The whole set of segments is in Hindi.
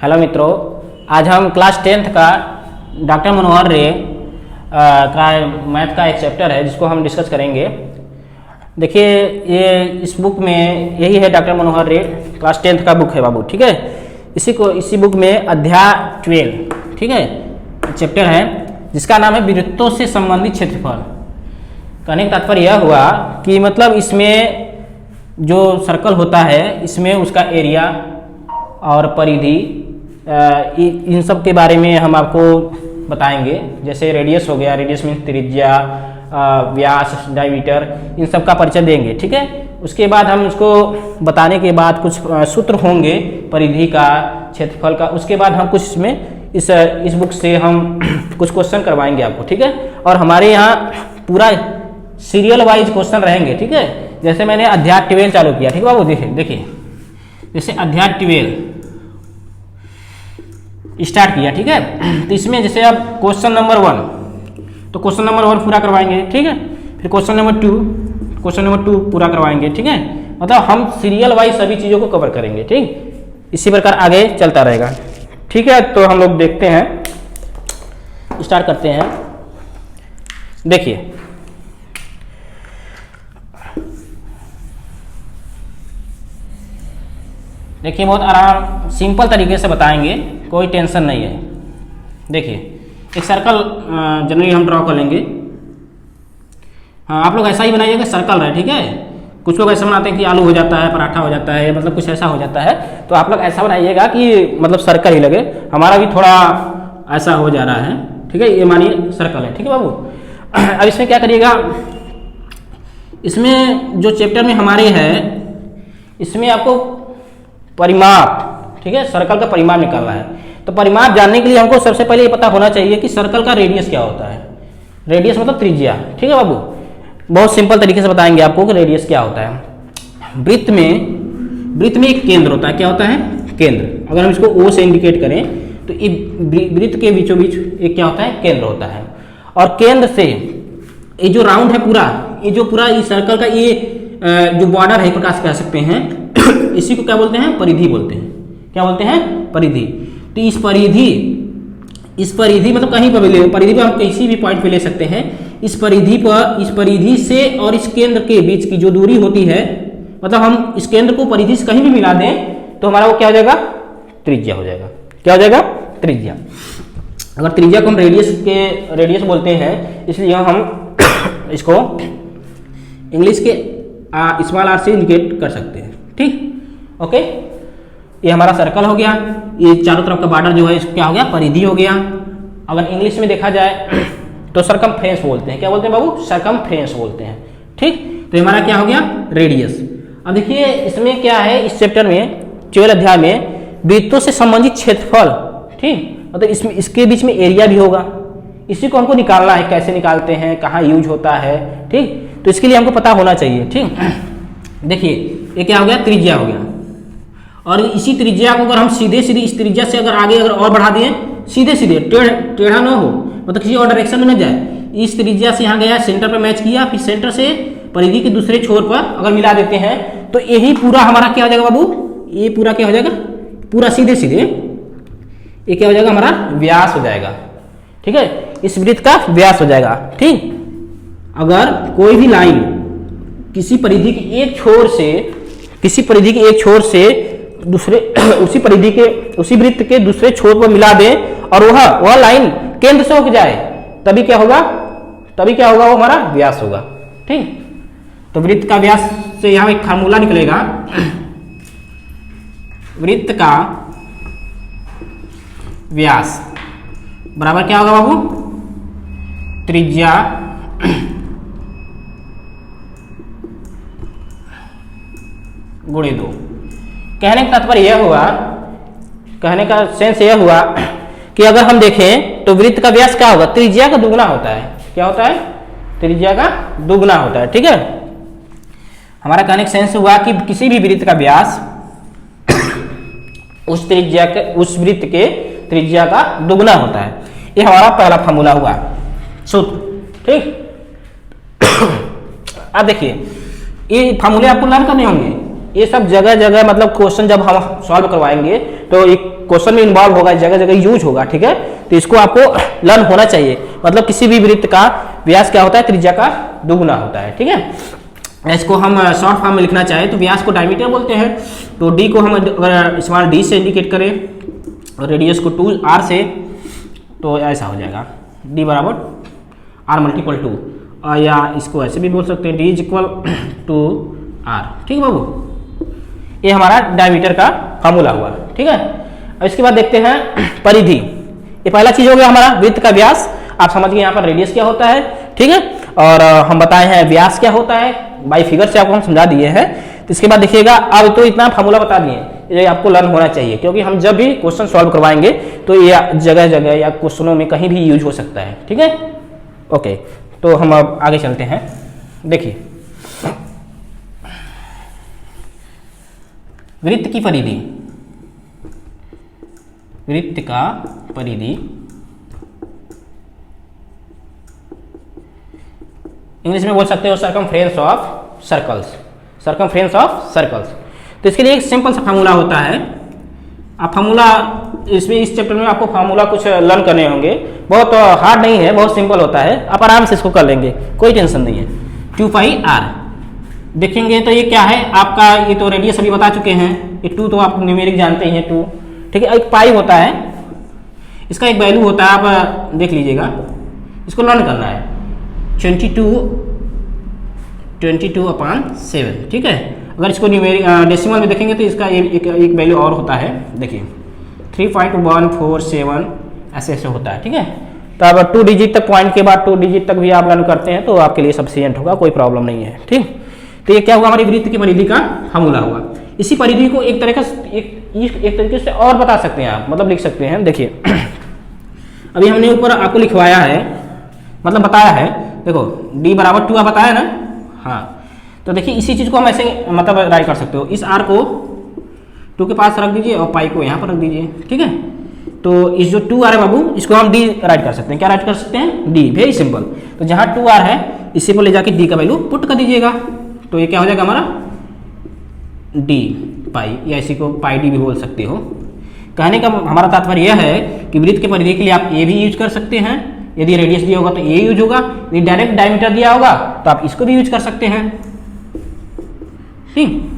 हेलो मित्रों, आज हम क्लास 10th का डॉक्टर मनोहर रे का मैथ का एक चैप्टर है जिसको हम डिस्कस करेंगे। देखिए, ये इस बुक में यही है डॉक्टर मनोहर रे, क्लास 10th का बुक है बाबू, ठीक है। इसी बुक में अध्याय 12, ठीक है, चैप्टर है जिसका नाम है वृत्तों से संबंधित क्षेत्रफल। कहने का तात्पर्य यह हुआ कि मतलब इसमें जो सर्कल होता है इसमें उसका एरिया और परिधि, इन सब के बारे में हम आपको बताएंगे। जैसे रेडियस हो गया, रेडियस मीन्स त्रिज्या, व्यास, डायमीटर, इन सब का परिचय देंगे, ठीक है। उसके बाद हम उसको बताने के बाद कुछ सूत्र होंगे परिधि का, क्षेत्रफल का। उसके बाद हम कुछ इसमें इस बुक से हम कुछ क्वेश्चन करवाएंगे आपको, ठीक है। और हमारे यहाँ पूरा सीरियल वाइज क्वेश्चन रहेंगे, ठीक है। जैसे मैंने अध्याय 12 चालू किया, ठीक है बाबू। देखिए जैसे अध्याय 12 स्टार्ट किया, ठीक है। तो इसमें जैसे अब क्वेश्चन नंबर 1, तो क्वेश्चन नंबर 1 पूरा करवाएंगे, ठीक है। फिर क्वेश्चन नंबर 2 पूरा करवाएंगे, ठीक है। मतलब हम सीरियल वाइज सभी चीज़ों को कवर करेंगे, ठीक। इसी प्रकार आगे चलता रहेगा, ठीक है। तो हम लोग देखते हैं, स्टार्ट करते हैं। देखिए बहुत आराम सिंपल तरीके से बताएंगे, कोई टेंशन नहीं है। देखिए एक सर्कल जनरली हम ड्रॉ कर लेंगे। हाँ, आप लोग ऐसा ही बनाइएगा, सर्कल रहे, ठीक है। कुछ लोग ऐसा बनाते हैं कि आलू हो जाता है, पराठा हो जाता है, मतलब कुछ ऐसा हो जाता है। तो आप लोग ऐसा बनाइएगा कि मतलब सर्कल ही लगे। हमारा भी थोड़ा ऐसा हो जा रहा है, ठीक है। ये मानिए सर्कल है, ठीक है बाबू। अब इसमें क्या करिएगा, इसमें जो चैप्टर में हमारे है इसमें आपको परिमाप, ठीक है, सर्कल का परिमाप निकालना है। तो परिमाप जानने के लिए हमको सबसे पहले ये पता होना चाहिए कि सर्कल का रेडियस क्या होता है। रेडियस मतलब त्रिज्या, ठीक है बाबू। बहुत सिंपल तरीके से बताएंगे आपको कि रेडियस क्या होता है। वृत्त में एक केंद्र होता है। क्या होता है? केंद्र। अगर हम इसको O से इंडिकेट करें तो ये वृत्त के बीचों बीच एक क्या होता है? केंद्र होता है। और केंद्र से ये जो राउंड है पूरा, ये जो पूरा इस सर्कल का ये जो बॉर्डर है, प्रकाश कह सकते हैं, इसी को क्या बोलते हैं? परिधि बोलते हैं। क्या बोलते हैं? परिधि। तो इस परिधि मतलब कहीं पर भी ले, परिधि पर हम किसी भी पॉइंट पे ले सकते हैं। इस परिधि से और इस केंद्र के बीच की जो दूरी होती है, मतलब हम इस केंद्र को परिधि से कहीं भी मिला दें तो हमारा वो क्या हो जाएगा? त्रिज्या हो जाएगा। क्या हो जाएगा? त्रिज्या। अगर त्रिज्या को हम रेडियस बोलते हैं, इसलिए हम इसको इंग्लिश के स्मॉल आर से इंडिकेट कर सकते हैं, ठीक। ओके, ये हमारा सर्कल हो गया। ये चारों तरफ का बॉर्डर जो है इसको क्या हो गया? परिधि हो गया। अगर इंग्लिश में देखा जाए तो सरकमफ्रेंस बोलते हैं। क्या बोलते हैं बाबू? सरकमफ्रेंस बोलते हैं, ठीक। तो हमारा क्या हो गया? रेडियस। अब देखिए इसमें क्या है, इस चैप्टर में 12 अध्याय में वृत्तों से संबंधित क्षेत्रफल, ठीक। मतलब इसमें इसके बीच में एरिया भी होगा। इसी को हमको निकालना है। कैसे निकालते हैं, कहाँ यूज होता है, ठीक। तो इसके लिए हमको पता होना चाहिए, ठीक। देखिए ये क्या हो गया? त्रिज्या हो गया। और इसी त्रिज्या को अगर हम सीधे इस त्रिज्या से अगर आगे और बढ़ा दिए, सीधे टेढ़ा ना हो, मतलब किसी और डायरेक्शन में न जाए, इस त्रिज्या से यहाँ गया, सेंटर पर मैच किया, फिर सेंटर से परिधि के दूसरे छोर पर अगर मिला देते हैं तो यही पूरा हमारा क्या हो जाएगा बाबू? ये पूरा क्या हो जाएगा? पूरा सीधे ये क्या हो जाएगा? हमारा व्यास हो जाएगा, ठीक है। इस वृत्त का व्यास हो जाएगा, ठीक। अगर कोई भी लाइन किसी परिधि के एक छोर से दूसरे उसी वृत्त के दूसरे छोर पर मिला दें और वह लाइन केंद्र से होकर जाए, तभी क्या होगा? वो हमारा व्यास होगा, ठीक। तो वृत्त का व्यास से यहां एक फार्मूला निकलेगा। वृत्त का व्यास बराबर क्या होगा बाबू? त्रिज्या गुणे 2। कहने का तात्पर्य यह हुआ, कहने का सेंस यह हुआ कि अगर हम देखें तो वृत्त का व्यास क्या होगा? त्रिज्या का दुगना होता है। क्या होता है? त्रिज्या का दुगना होता है, ठीक है। हमारा कहने का सेंस हुआ कि किसी भी वृत्त का व्यास उस वृत्त के त्रिज्या का दुगना होता है। ये हमारा पहला फार्मूला हुआ, सूत्र, ठीक। अब देखिए ये फार्मूले आपको लर्न करने होंगे। ये सब जगह जगह मतलब क्वेश्चन जब हम सॉल्व करवाएंगे तो एक क्वेश्चन में इन्वॉल्व होगा, जगह जगह यूज होगा, ठीक है। तो इसको आपको लर्न होना चाहिए। मतलब किसी भी वृत्त का व्यास क्या होता है, त्रिज्या का दुगुना होता है, ठीक है। इसको हम शॉर्ट फॉर्म में लिखना चाहें तो व्यास को डायमीटर बोलते हैं। तो डी को हम अगर स्मॉल डी से इंडिकेट करें और रेडियस को 2r से, तो ऐसा हो जाएगा d बराबर r मल्टीपल 2, या इसको ऐसे भी बोल सकते हैं d is equal to r, ठीक है बाबू। ये हमारा डायमीटर का फार्मूला हुआ, ठीक है। अब इसके बाद देखते हैं परिधि। ये पहला चीज हो गया हमारा वृत्त का व्यास। आप समझ गए यहाँ पर रेडियस क्या होता है, ठीक है। और हम बताए हैं व्यास क्या होता है, बाई फिगर से आपको हम समझा दिए हैं। तो इसके बाद देखिएगा, अब तो इतना फार्मूला बता दिए, ये आपको लर्न होना चाहिए, क्योंकि हम जब भी क्वेश्चन सॉल्व करवाएंगे तो ये जगह जगह या क्वेश्चनों में कहीं भी यूज हो सकता है, ठीक है। ओके, तो हम अब आगे चलते हैं। देखिए वृत्त की परिधि, वृत्त का परिधि इंग्लिश में बोल सकते हो circumference of circles, circumference of circles. तो इसके लिए एक सिंपल सा फार्मूला होता है। आप फार्मूला इसमें इस चैप्टर में आपको फार्मूला कुछ लर्न करने होंगे, बहुत हार्ड नहीं है, बहुत सिंपल होता है, आप आराम से इसको कर लेंगे, कोई टेंशन नहीं है। 2πr देखेंगे तो ये क्या है आपका, ये तो रेडियस अभी बता चुके हैं, ये 2 तो आप न्यूमेरिक जानते ही हैं 2, ठीक है। एक पाई होता है, इसका एक वैल्यू होता है, आप देख लीजिएगा, इसको लर्न करना है 22/7, ठीक है। अगर इसको न्यूमेरिक डेसिमल में देखेंगे तो इसका एक वैल्यू और होता है, देखिए 3.147 ऐसे ऐसे होता है, ठीक है। तो अब 2 डिजिट तक, पॉइंट के बाद 2 डिजिट तक भी आप लर्न करते हैं तो आपके लिए सफिशिएंट होगा, कोई प्रॉब्लम नहीं है, ठीक। तो ये क्या हुआ, हमारी वृत्त की परिधि का फार्मूला हुआ। इसी परिधि को एक तरीके से और बता सकते हैं आप, मतलब लिख सकते हैं। देखिए अभी हमने ऊपर आपको लिखवाया है, मतलब बताया है, देखो d बराबर 2 बताया ना, हाँ। तो देखिए इसी चीज को हम ऐसे मतलब राइट कर सकते हो, इस r को 2 के पास रख दीजिए और पाई को यहाँ पर रख दीजिए, ठीक है। तो इस जो 2r है बाबू, इसको हम d राइट कर सकते हैं। क्या राइट कर सकते हैं, d, वेरी सिंपल। तो जहाँ 2r है इसी पर ले जाके d का वैल्यू पुट कर दीजिएगा, तो ये क्या हो जाएगा हमारा d पाई, या इसी को पाई d भी बोल सकते हो। कहने का हमारा तात्पर्य यह है कि वृत्त के परिधि के लिए आप a भी यूज कर सकते हैं, यदि रेडियस दिया होगा तो a यूज होगा, यदि डायरेक्ट डायमीटर दिया होगा तो आप इसको भी यूज कर सकते हैं, ठीक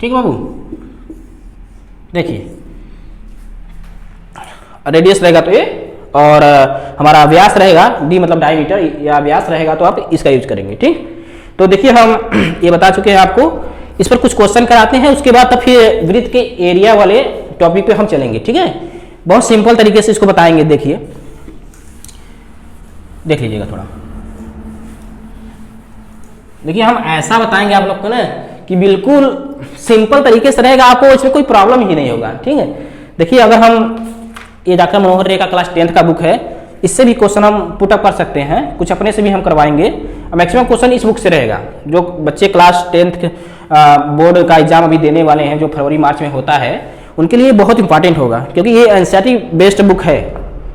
ठीक बाबू। देखिए रेडियस रहेगा तो a, और हमारा व्यास रहेगा d, मतलब डायमीटर या व्यास रहेगा तो आप इसका यूज करेंगे, ठीक। तो देखिए हम ये बता चुके हैं आपको, इस पर कुछ क्वेश्चन कराते हैं, उसके बाद तब फिर वृत्त के एरिया वाले टॉपिक पे हम चलेंगे, ठीक है। बहुत सिंपल तरीके से इसको बताएंगे। देखिए देख लीजिएगा थोड़ा, देखिए हम ऐसा बताएंगे आप लोग को ना कि बिल्कुल सिंपल तरीके से रहेगा, आपको इसमें कोई प्रॉब्लम ही नहीं होगा, ठीक है। देखिए अगर हम, ये डॉक्टर मनोहर रे का क्लास 10th का बुक है, इससे भी क्वेश्चन हम पुटअप कर सकते हैं, कुछ अपने से भी हम करवाएंगे। मैक्सिमम क्वेश्चन इस बुक से रहेगा। जो बच्चे क्लास 10th बोर्ड का एग्जाम अभी देने वाले हैं, जो फरवरी मार्च में होता है, उनके लिए बहुत इंपॉर्टेंट होगा, क्योंकि ये एनसीईआरटी बेस्ड बुक है,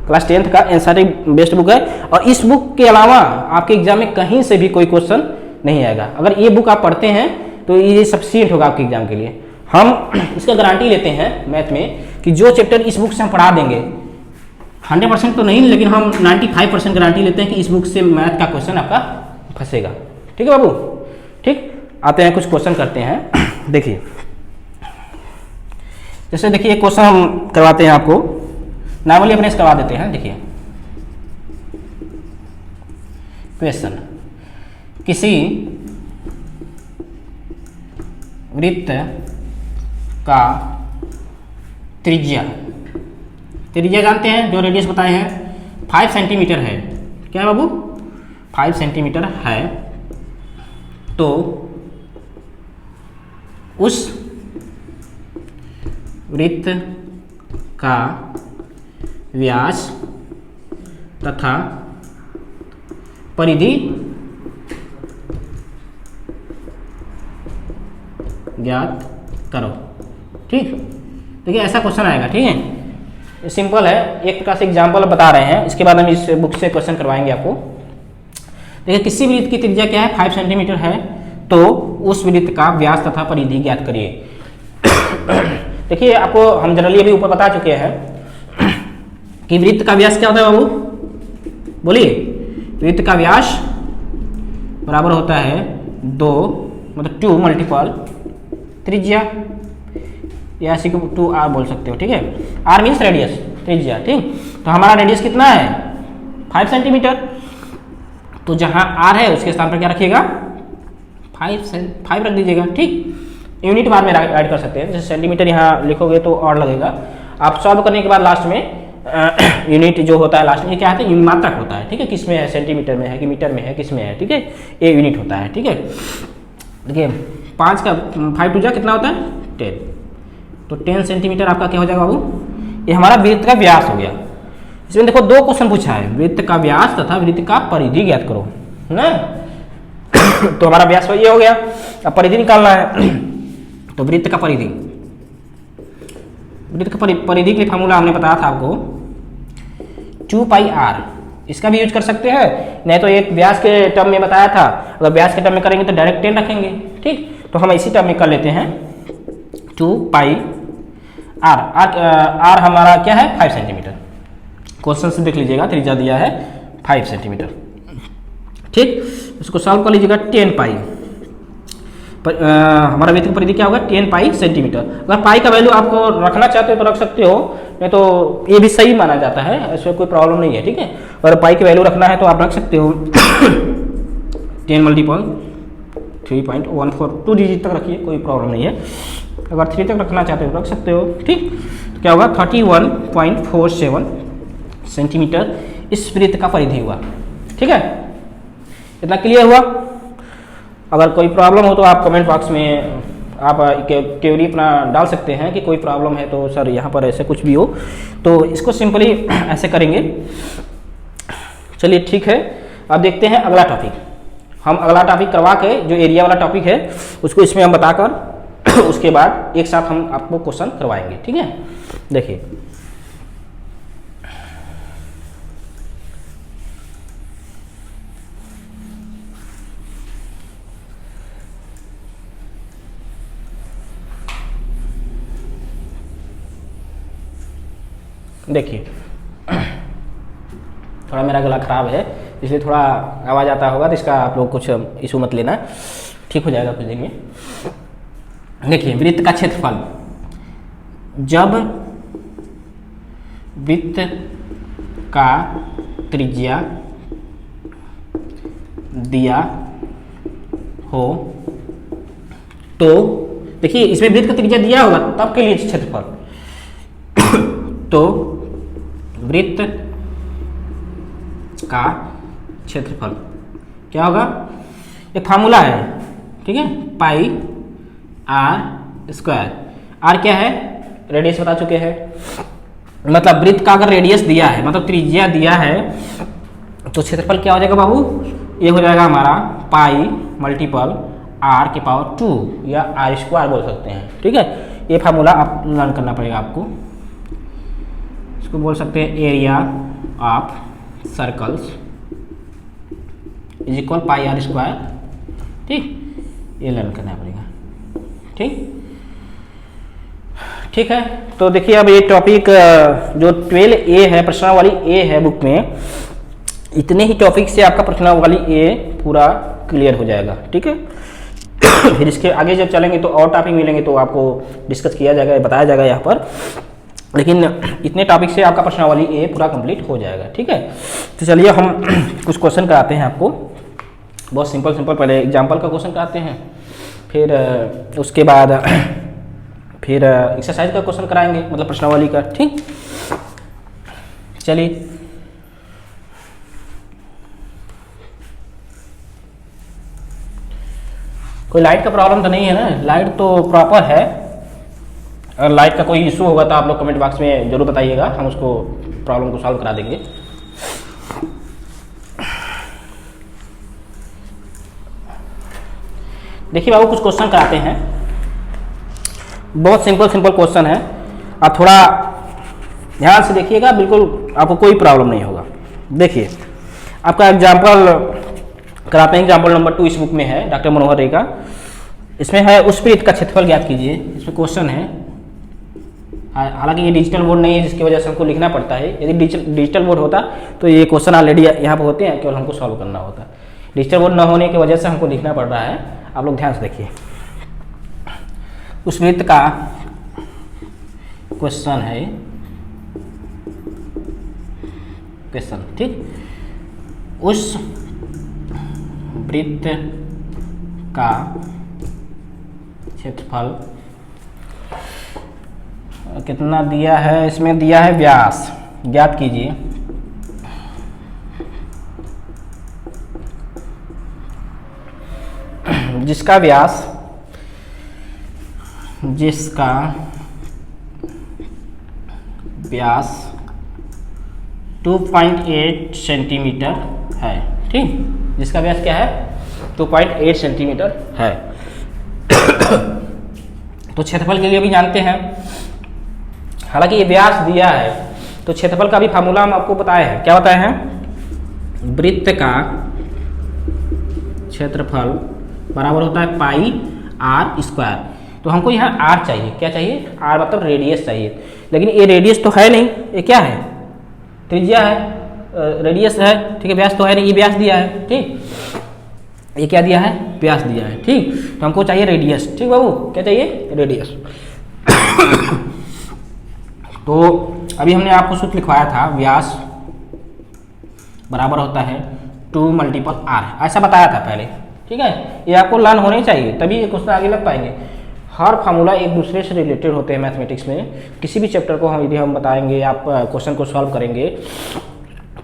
क्लास 10th का एनसीईआरटी बेस्ड बुक है। और इस बुक के अलावा आपके एग्जाम में कहीं से भी कोई क्वेश्चन नहीं आएगा। अगर ये बुक आप पढ़ते हैं तो ये सफिशिएंट होगा आपके एग्जाम के लिए। हम इसका गारंटी लेते हैं मैथ में कि जो चैप्टर इस बुक से हम पढ़ा देंगे, 100% तो नहीं लेकिन हम 95% गारंटी लेते हैं कि इस बुक से मैथ का क्वेश्चन आपका फंसेगा, ठीक है बाबू, ठीक। आते हैं कुछ क्वेश्चन करते हैं। देखिए जैसे देखिए एक क्वेश्चन हम करवाते हैं आपको, नॉर्मली अपने से करवा देते हैं। देखिए क्वेश्चन, किसी वृत्त का त्रिज्या, त्रिज्या जानते हैं, जो रेडियस बताए हैं 5 सेंटीमीटर है, क्या है बाबू 5 सेंटीमीटर है, तो उस वृत्त का व्यास तथा परिधि ज्ञात करो, ठीक। देखिए ऐसा क्वेश्चन आएगा, ठीक है। सिंपल है, एक प्रकार से एग्जाम्पल बता रहे हैं, इसके बाद हम इस बुक से क्वेश्चन करवाएंगे आपको। देखिए किसी वृत्त की त्रिज्या क्या है 5 सेंटीमीटर है, तो उस वृत्त का व्यास तथा परिधि ज्ञात करिए। देखिए आपको हम जनरली अभी ऊपर बता चुके हैं कि वृत्त का व्यास क्या होता है बाबू, बोलिए। वृत्त का व्यास बराबर होता है 2 मतलब 2 मल्टीपल त्रिज्या, या इसी को 2r बोल सकते हो, ठीक है। r मीन्स रेडियस, त्रिज्या, ठीक। तो हमारा रेडियस कितना है 5 सेंटीमीटर, तो जहां r है उसके स्थान पर क्या रखिएगा 5 रख दीजिएगा, ठीक। यूनिट बार में ऐड कर सकते हैं, जैसे सेंटीमीटर यहाँ लिखोगे तो और लगेगा। आप सॉल्व करने के बाद लास्ट में यूनिट जो होता है लास्ट में क्या होता है, मात्रक होता है, ठीक है। किस में है, सेंटीमीटर में है कि मीटर में है, किस में है, ठीक है। ये यूनिट होता है, ठीक है। देखिए 5 का 5 टू जा कितना होता है 10, तो 10 सेंटीमीटर आपका क्या हो जाएगा बाबू, ये हमारा वृत्त का व्यास हो गया। इसमें देखो 2 क्वेश्चन पूछा है, वृत्त का व्यास तथा वृत्त का परिधि ज्ञात करो, है ना। तो हमारा व्यास ये हो गया, अब परिधि निकालना है। तो वृत्त का परिधि, वृत्त का परिधि के लिए फार्मूला हमने बताया था आपको 2 पाई r, इसका भी यूज कर सकते हैं, नहीं तो एक व्यास के टर्म में बताया था, अगर व्यास के टर्म में करेंगे तो डायरेक्ट 10 रखेंगे, ठीक। तो हम इसी टर्म में कर लेते हैं 2 पाई r हमारा क्या है 5 सेंटीमीटर, क्वेश्चन से देख लीजिएगा त्रिज्या दिया है 5 सेंटीमीटर, ठीक। इसको सॉल्व कर लीजिएगा 10 पाई हमारा वृत्त की परिधि क्या होगा 10 पाई सेंटीमीटर। अगर पाई का वैल्यू आपको रखना चाहते हो तो रख सकते हो, नहीं तो ये भी सही माना जाता है, इसमें कोई प्रॉब्लम नहीं है, ठीक है। अगर पाई की वैल्यू रखना है तो आप रख सकते हो 10 मल्टीपल 3.14, 2 डिजिट तक रखिए, कोई प्रॉब्लम नहीं है। अगर 3 तक रखना चाहते हो रख सकते हो, ठीक। तो क्या होगा 31.47 सेंटीमीटर इस वृत्त का परिधि हुआ, ठीक है। इतना क्लियर हुआ। अगर कोई प्रॉब्लम हो तो आप कमेंट बॉक्स में आप क्वेरी अपना डाल सकते हैं कि कोई प्रॉब्लम है तो सर यहाँ पर ऐसे कुछ भी हो, तो इसको सिंपली ऐसे करेंगे। चलिए ठीक है, अब देखते हैं अगला टॉपिक। हम अगला टॉपिक करवा के जो एरिया वाला टॉपिक है उसको इसमें हम बताकर उसके बाद एक साथ हम आपको क्वेश्चन करवाएंगे, ठीक है। देखिए देखिए थोड़ा मेरा गला खराब है इसलिए थोड़ा आवाज़ आता होगा, तो इसका आप लोग कुछ इशू मत लेना, ठीक हो जाएगा कुछ दिन में। देखिए वृत्त का क्षेत्रफल, जब वृत्त का त्रिज्या दिया हो तो देखिए इसमें वृत्त का त्रिज्या दिया होगा तब के लिए क्षेत्रफल, तो वृत्त का क्षेत्रफल क्या होगा, एक फार्मूला है, ठीक है, पाई r स्क्वायर। r क्या है, रेडियस बता चुके हैं, मतलब वृत्त का अगर रेडियस दिया है मतलब त्रिज्या दिया है तो क्षेत्रफल क्या हो जाएगा बाबू, ये हो जाएगा हमारा पाई मल्टीपल r की पावर 2 या r स्क्वायर बोल सकते हैं, ठीक है। ये फार्मूला आप लर्न करना पड़ेगा आपको। इसको बोल सकते हैं area of circles is equal pi r square, ठीक। ये लर्न करना पड़ेगा, ठीक है। तो देखिए अब ये टॉपिक जो 12A है, प्रश्नावली A है बुक में, इतने ही टॉपिक से आपका प्रश्नावली A पूरा क्लियर हो जाएगा, ठीक है। फिर इसके आगे जब चलेंगे तो और टॉपिक मिलेंगे तो आपको डिस्कस किया जाएगा, बताया जाएगा यहाँ पर, लेकिन इतने टॉपिक से आपका प्रश्नावली A पूरा कंप्लीट हो जाएगा, ठीक है। तो चलिए हम कुछ क्वेश्चन कराते हैं आपको, बहुत सिंपल पहले एग्जाम्पल का क्वेश्चन कराते हैं, फिर उसके बाद फिर एक्सरसाइज का क्वेश्चन कराएंगे, मतलब प्रश्नावली का, ठीक। चलिए कोई लाइट का प्रॉब्लम तो नहीं है ना, लाइट तो प्रॉपर है। अगर लाइट का कोई इशू होगा तो आप लोग कमेंट बॉक्स में जरूर बताइएगा, हम उसको प्रॉब्लम को सॉल्व करा देंगे। देखिए बाबू कुछ क्वेश्चन कराते हैं, बहुत सिंपल क्वेश्चन है, आप थोड़ा ध्यान से देखिएगा, बिल्कुल आपको कोई प्रॉब्लम नहीं होगा। देखिए आपका एग्जाम्पल कराते हैं। एग्जाम्पल नंबर 2 इस बुक में है डॉक्टर मनोहर रे का। इसमें है उस वृत्त का क्षेत्रफल ज्ञात कीजिए। इसमें क्वेश्चन है, हालांकि ये डिजिटल बोर्ड नहीं है जिसकी वजह से हमको लिखना पड़ता है। यदि डिजिटल बोर्ड होता तो ये क्वेश्चन ऑलरेडी यहाँ पर होते हैं, केवल हमको सॉल्व करना होता। डिजिटल बोर्ड न होने की वजह से हमको लिखना पड़ रहा है। आप लोग ध्यान से देखिए, उस वृत्त का क्वेश्चन है, क्वेश्चन, ठीक। उस वृत्त का क्षेत्रफल कितना दिया है, इसमें दिया है व्यास, ज्ञात कीजिए। जिसका व्यास 2.8 सेंटीमीटर है, ठीक। जिसका व्यास क्या है, 2.8 सेंटीमीटर है। तो क्षेत्रफल के लिए भी जानते हैं, हालांकि ये व्यास दिया है तो क्षेत्रफल का भी फार्मूला हम आपको बताए हैं। क्या बताए हैं, वृत्त का क्षेत्रफल बराबर होता है पाई आर स्क्वायर। तो हमको यहाँ आर चाहिए, क्या चाहिए, आर मतलब रेडियस चाहिए। लेकिन ये रेडियस तो है नहीं, ये क्या है, त्रिज्या है, रेडियस है, ठीक है। व्यास तो है नहीं, ये व्यास दिया है, ठीक। ये क्या दिया है, व्यास दिया है, ठीक। तो हमको चाहिए रेडियस, ठीक बाबू, क्या चाहिए, रेडियस। तो अभी हमने आपको सूत्र लिखवाया था, व्यास बराबर होता है 2 × r, ऐसा बताया था पहले, ठीक है। ये आपको लर्न होने चाहिए, तभी ये क्वेश्चन आगे लग पाएंगे। हर फार्मूला एक दूसरे से रिलेटेड होते हैं मैथमेटिक्स में। किसी भी चैप्टर को हम यदि हम बताएंगे, आप क्वेश्चन को सॉल्व करेंगे,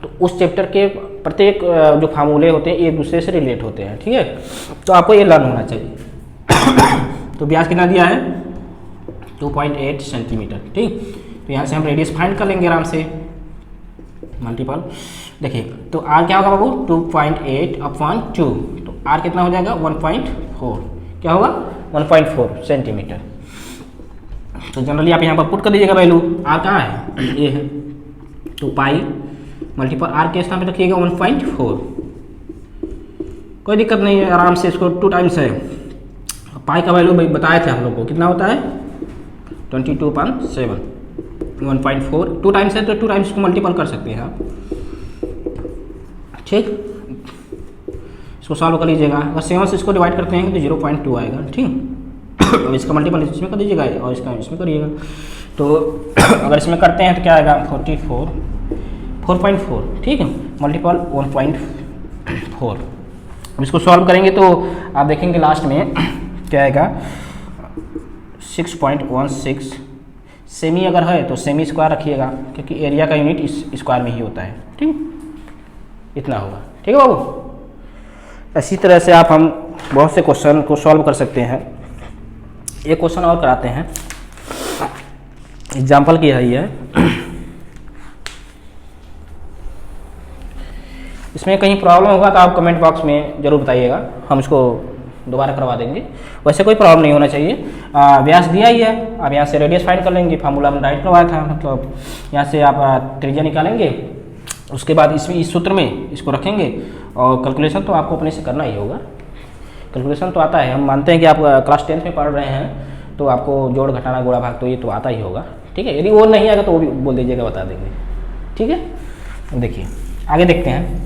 तो उस चैप्टर के प्रत्येक जो फार्मूले होते हैं एक दूसरे से रिलेट होते हैं, ठीक है। तो आपको ये लर्न होना चाहिए। तो व्यास कितना दिया है, 2.8 सेंटीमीटर, ठीक। तो यहाँ से हम रेडियस फाइंड कर लेंगे आराम से, मल्टीपल। देखिए तो आर क्या होगा बाबू, 2.8/2, तो आर कितना हो जाएगा, 1.4, क्या होगा, 1.4 सेंटीमीटर। तो जनरली आप यहाँ पर पुट कर दीजिएगा वैल्यू, आर कहाँ है, ये है। तो पाई मल्टीपल आर के स्थान पे रखिएगा 1.4, कोई दिक्कत नहीं है, आराम से इसको 2 टाइम्स है। पाई का वैल्यू बताए थे हम लोग को, कितना होता है, 22.7, 1.4 2 टाइम्स है तो 2 टाइम्स को मल्टीपल कर सकते हैं आप, ठीक। इसको सॉल्व कर लीजिएगा। अगर 7 से इसको डिवाइड करते हैं तो 0.2 आएगा, ठीक। अब इसका मल्टीपल इसमें कर दीजिएगा और इसका इसमें करिएगा। तो अगर इसमें करते हैं तो क्या आएगा, 4.4, ठीक है, मल्टीपल 1.4। अब इसको सॉल्व करेंगे तो आप देखेंगे लास्ट में क्या आएगा, 6.16। सेमी अगर है तो सेमी स्क्वायर रखिएगा, क्योंकि एरिया का यूनिट इस स्क्वायर में ही होता है, ठीक। इतना होगा, ठीक है बाबू। इसी तरह से आप हम बहुत से क्वेश्चन को सॉल्व कर सकते हैं। एक क्वेश्चन और कराते हैं, एग्जाम्पल की है ये। इसमें कहीं प्रॉब्लम होगा तो आप कमेंट बॉक्स में ज़रूर बताइएगा, हम इसको दोबारा करवा देंगे। वैसे कोई प्रॉब्लम नहीं होना चाहिए। व्यास दिया ही है, अब यहाँ से रेडियस फाइंड कर लेंगे, फार्मूला में डायरेक्ट करवाया था, मतलब यहाँ से आप त्रिज्या निकालेंगे, उसके बाद इसमें इस सूत्र में इसको रखेंगे, और कैलकुलेशन तो आपको अपने से करना ही होगा। कैलकुलेशन तो आता है, हम मानते हैं कि आप क्लास 10th में पढ़ रहे हैं तो आपको जोड़ घटाना गुणा भाग तो ये तो आता ही होगा, ठीक है। यदि वो नहीं आएगा तो वो भी बोल दीजिएगा, बता देंगे, ठीक है। देखिए आगे देखते हैं।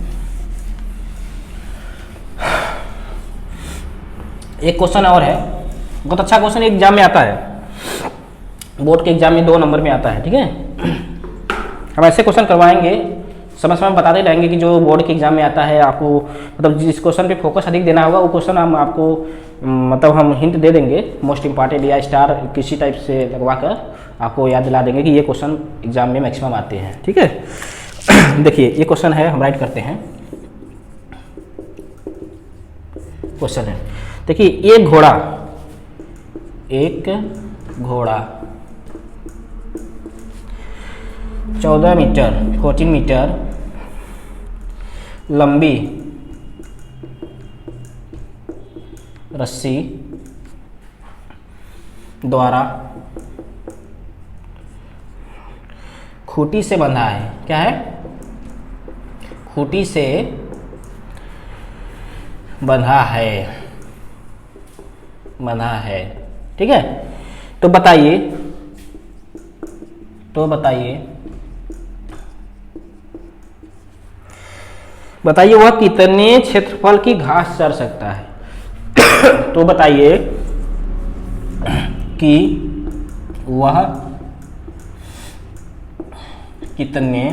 एक क्वेश्चन और है, बहुत अच्छा क्वेश्चन, एग्जाम में आता है, बोर्ड के एग्जाम में 2 नंबर में आता है, ठीक है। हम ऐसे क्वेश्चन करवाएंगे, समय समय बताते रहेंगे कि जो बोर्ड के एग्जाम में आता है, आपको मतलब जिस क्वेश्चन पे फोकस अधिक देना होगा वो क्वेश्चन हम आपको मतलब हम हिंट दे देंगे, मोस्ट इंपॉर्टेंट या स्टार किसी टाइप से लगवा कर आपको याद दिला देंगे कि ये क्वेश्चन एग्जाम में मैक्सिमम आते हैं, ठीक है। देखिए ये क्वेश्चन है, हम राइट करते हैं। क्वेश्चन है, देखिए एक घोड़ा 14 मीटर लंबी रस्सी द्वारा खूंटी से बंधा है। क्या है? खूंटी से बंधा है। ठीक है, तो बताइए वह कितने क्षेत्रफल की घास चर सकता है। तो बताइए कि वह कितने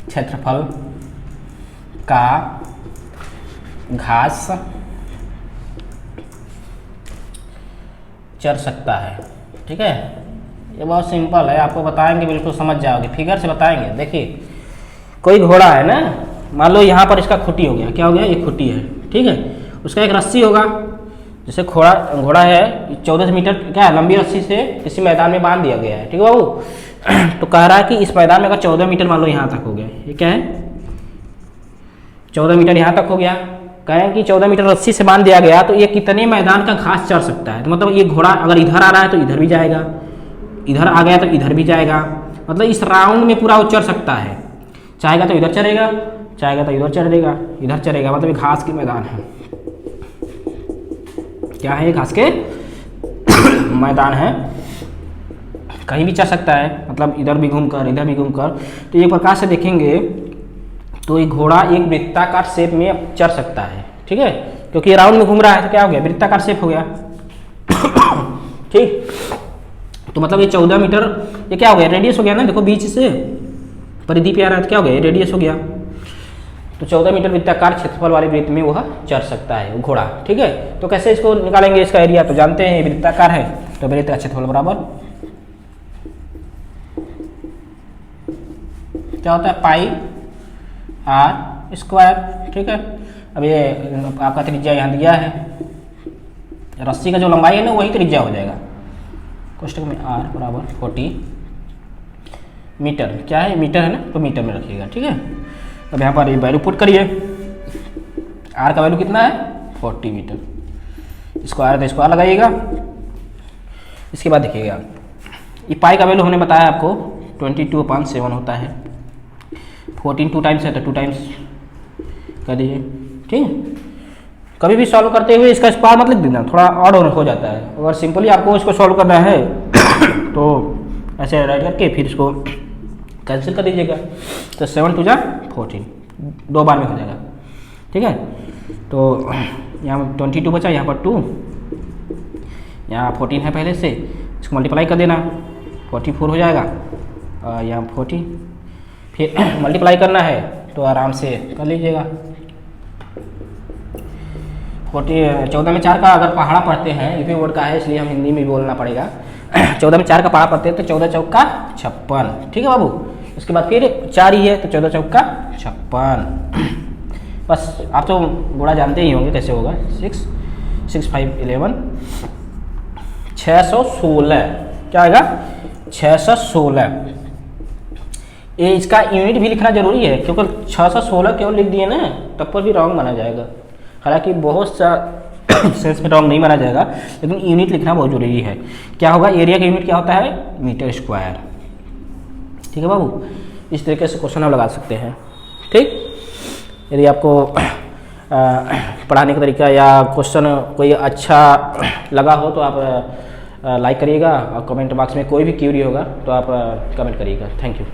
क्षेत्रफल का घास चर सकता है। ठीक है, ये बहुत सिंपल है, आपको बताएंगे बिल्कुल समझ जाओगे, फिगर से बताएंगे। देखिए कोई घोड़ा है ना, मान लो यहाँ पर इसका खुटी हो गया, क्या हो गया, ये खुटी है। ठीक है, उसका एक रस्सी होगा, जैसे घोड़ा है 14 मीटर क्या है लंबी रस्सी से किसी मैदान में बांध दिया गया है। ठीक है बाबू, तो कह रहा है कि इस मैदान में अगर 14 मीटर मान लो यहाँ तक हो गया, ये क्या है 14 मीटर यहाँ तक हो गया, कहें कि 14 मीटर रस्सी से बांध दिया गया, तो ये कितने मैदान का घास चर सकता है। तो मतलब ये घोड़ा अगर इधर आ रहा है तो इधर भी जाएगा, इधर आ गया तो इधर भी जाएगा, मतलब इस राउंड में पूरा वो चर सकता है। चाहेगा तो इधर चलेगा, चाहेगा तो इधर चढ़ेगा, इधर चलेगा, मतलब ये घास के मैदान है। क्या है, ये घास के मैदान है, कहीं भी चढ़ सकता है, मतलब इधर भी घूमकर इधर भी घूमकर। तो एक प्रकार से देखेंगे तो ये घोड़ा एक वृत्ताकार शेप में चढ़ सकता है। ठीक है, क्योंकि ये राउंड में घूम रहा है तो क्या हो गया, वृत्ताकार शेप हो गया। ठीक, तो मतलब ये 14 मीटर ये क्या हो गया, रेडियस हो गया ना, देखो बीच से परिधि पे आ रहा है तो क्या हो गया, रेडियस हो गया। तो 14 मीटर वृत्ताकार क्षेत्रफल वाले वृत्त में वह चढ़ सकता है घोड़ा। ठीक है, तो कैसे इसको निकालेंगे, इसका एरिया तो जानते हैं, वृत्ताकार है तो वृत्त का क्षेत्रफल बराबर क्या होता है, पाई आर स्क्वायर। ठीक है, अब ये आपका त्रिज्या यहाँ दिया है, रस्सी का जो लंबाई है ना वही त्रिज्या हो जाएगा, कोष्टक में आर बराबर 40 मीटर, क्या है मीटर है ना, तो मीटर में रखिएगा। ठीक है, अब यहाँ पर ये वैल्यू पुट करिए, आर का वैल्यू कितना है 40 मीटर, स्क्वायर तो स्क्वायर लगाइएगा। इसके बाद देखिएगा ये पाई का वैल्यू हमने बताया आपको 22/7 होता है, 14 2 टाइम्स है तो 2 टाइम्स कर दीजिए। ठीक, कभी भी सॉल्व करते हुए इसका स्क्वायर मत लिख देना, थोड़ा ऑड हो जाता है। अगर सिंपली आपको इसको सॉल्व करना है तो ऐसे राइट करके फिर इसको कैंसिल कर दीजिएगा, तो 7 2 जा 14 दो बार में हो जाएगा। ठीक है, तो यहाँ 22 बचा, यहाँ पर 2, यहाँ 14 है पहले से, इसको मल्टीप्लाई कर देना 44 हो जाएगा, और यहाँ 40 फिर मल्टीप्लाई करना है तो आराम से कर लीजिएगा। 14 में 4 का अगर पहाड़ा पढ़ते हैं, यूपी बोर्ड का है इसलिए हम हिंदी में बोलना पड़ेगा। 14 में 4 का पहाड़ा पढ़ते हैं तो 14 चौका 56। ठीक है बाबू, उसके बाद फिर 4 ही है तो 14 चौका 56। बस आप तो बड़ा जानते ही होंगे कैसे होगा, 6 6 5 11 616 क्या आएगा 616। ये इसका यूनिट भी लिखना जरूरी है, क्योंकि 616 केवल लिख दिए ना तब पर भी रॉन्ग माना जाएगा। हालांकि बहुत सा सेंस में रॉन्ग नहीं माना जाएगा, लेकिन यूनिट लिखना बहुत जरूरी है। क्या होगा, एरिया का यूनिट क्या होता है, मीटर स्क्वायर। ठीक है बाबू, इस तरीके से क्वेश्चन आप लगा सकते हैं। ठीक, यदि आपको पढ़ाने का तरीका या क्वेश्चन कोई अच्छा लगा हो तो आप लाइक करिएगा, और कमेंट बॉक्स में कोई भी क्यूरी होगा तो आप कमेंट करिएगा। Thank you.